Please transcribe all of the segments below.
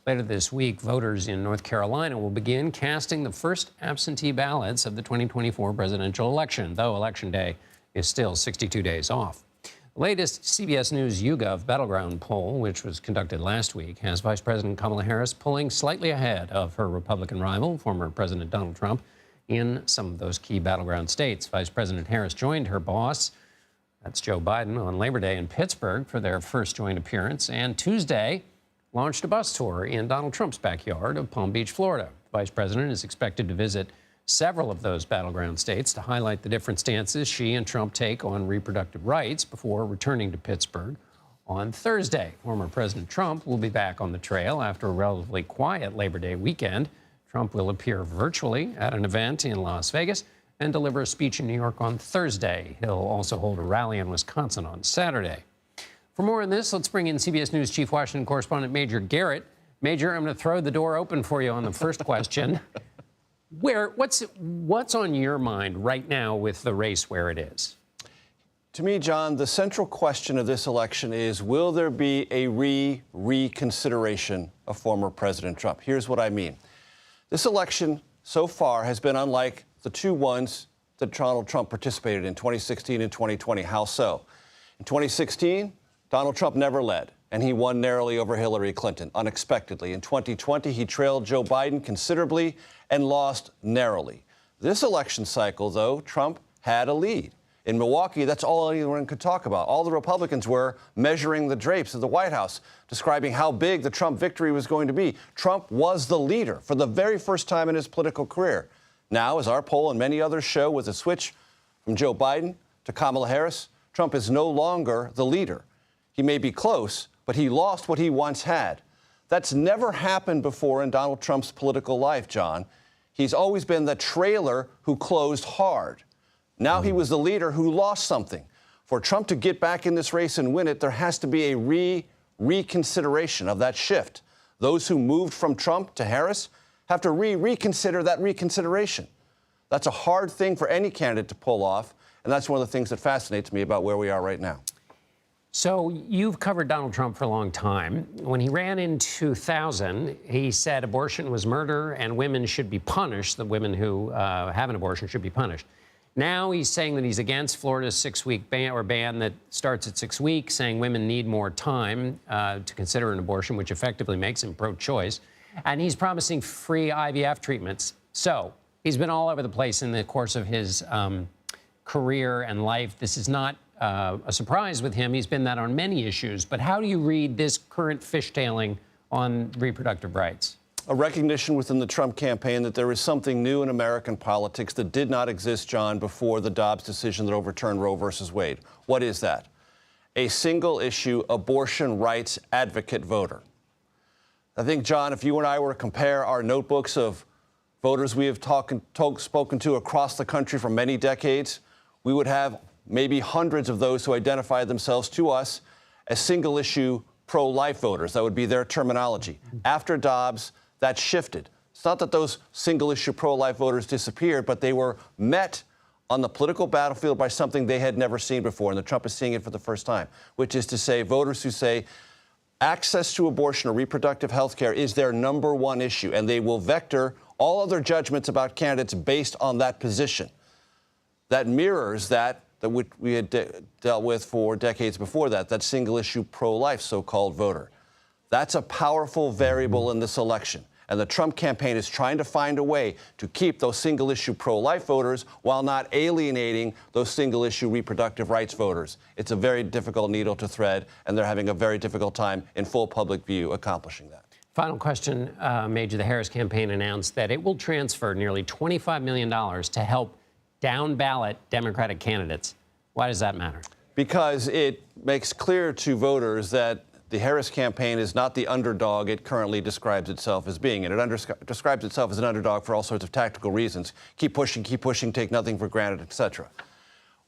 Later this week, voters in North Carolina will begin casting the first absentee ballots of the 2024 presidential election, though Election Day is still 62 days off. The latest CBS News YouGov battleground poll, which was conducted last week, has Vice President Kamala Harris pulling slightly ahead of her Republican rival, former President Donald Trump, in some of those key battleground states. Vice President Harris joined her boss, that's Joe Biden, on Labor Day in Pittsburgh for their first joint appearance, and Tuesday launched a bus tour in Donald Trump's backyard of Palm Beach, Florida. The Vice President is expected to visit several of those battleground states to highlight the different stances she and Trump take on reproductive rights before returning to Pittsburgh on Thursday. Former President Trump will be back on the trail after a relatively quiet Labor Day weekend. Trump will appear virtually at an event in Las Vegas and deliver a speech in New York on Thursday. He'll also hold a rally in Wisconsin on Saturday. For more on this, let's bring in CBS News Chief Washington correspondent Major Garrett. Major, I'm going to throw the door open for you on the first question. What's on your mind right now with the race where it is? To me, John, the central question of this election is, will there be a reconsideration of former President Trump? Here's what I mean. This election so far has been unlike the two ones that Donald Trump participated in 2016 and 2020. How so? In 2016, Donald Trump never led, and he won narrowly over Hillary Clinton, unexpectedly. In 2020, he trailed Joe Biden considerably and lost narrowly. This election cycle, though, Trump had a lead. In Milwaukee, that's all anyone could talk about. All the Republicans were measuring the drapes of the White House, describing how big the Trump victory was going to be. Trump was the leader for the very first time in his political career. Now, as our poll and many others show, with a switch from Joe Biden to Kamala Harris, Trump is no longer the leader. He may be close, but he lost what he once had. That's never happened before in Donald Trump's political life, John. He's always been the trailer who closed hard. Now he was the leader who lost something. For Trump to get back in this race and win it, there has to be a reconsideration of that shift. Those who moved from Trump to Harris have to reconsider that reconsideration. That's a hard thing for any candidate to pull off, and that's one of the things that fascinates me about where we are right now. So you've covered Donald Trump for a long time. When he ran in 2000, he said abortion was murder and women should be punished. The women who have an abortion should be punished. Now he's saying that he's against Florida's 6-week ban that starts at 6 weeks, saying women need more time to consider an abortion, which effectively makes him pro-choice. And he's promising free IVF treatments. So he's been all over the place in the course of his career and life. This is not a surprise with him. He's been that on many issues. But how do you read this current fishtailing on reproductive rights? A recognition within the Trump campaign that there is something new in American politics that did not exist, John, before the Dobbs decision that overturned Roe versus Wade. What is that? A single-issue abortion rights advocate voter. I think, John, if you and I were to compare our notebooks of voters we have spoken to across the country for many decades, we would have maybe hundreds of those who identify themselves to us as single-issue pro-life voters. That would be their terminology. After Dobbs, that shifted. It's not that those single-issue pro-life voters disappeared, but they were met on the political battlefield by something they had never seen before, and Trump is seeing it for the first time, which is to say voters who say access to abortion or reproductive health care is their number one issue, and they will vector all other judgments about candidates based on that position. That mirrors that we had dealt with for decades before that single-issue pro-life so-called voter. That's a powerful variable in this election. And the Trump campaign is trying to find a way to keep those single-issue pro-life voters while not alienating those single-issue reproductive rights voters. It's a very difficult needle to thread, and they're having a very difficult time in full public view accomplishing that. Final question, Major. The Harris campaign announced that it will transfer nearly $25 million to help down-ballot Democratic candidates. Why does that matter? Because it makes clear to voters that the Harris campaign is not the underdog it currently describes itself as being. And it describes itself as an underdog for all sorts of tactical reasons. Keep pushing, take nothing for granted, etc.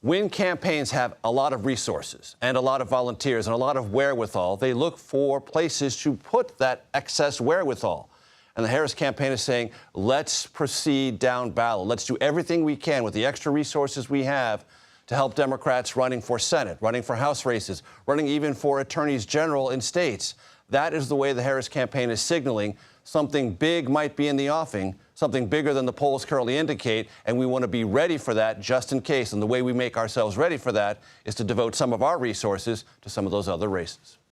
When campaigns have a lot of resources and a lot of volunteers and a lot of wherewithal, they look for places to put that excess wherewithal. And the Harris campaign is saying, let's proceed down ballot. Let's do everything we can with the extra resources we have to help Democrats running for Senate, running for House races, running even for attorneys general in states. That is the way the Harris campaign is signaling something big might be in the offing, something bigger than the polls currently indicate, and we want to be ready for that just in case. And the way we make ourselves ready for that is to devote some of our resources to some of those other races.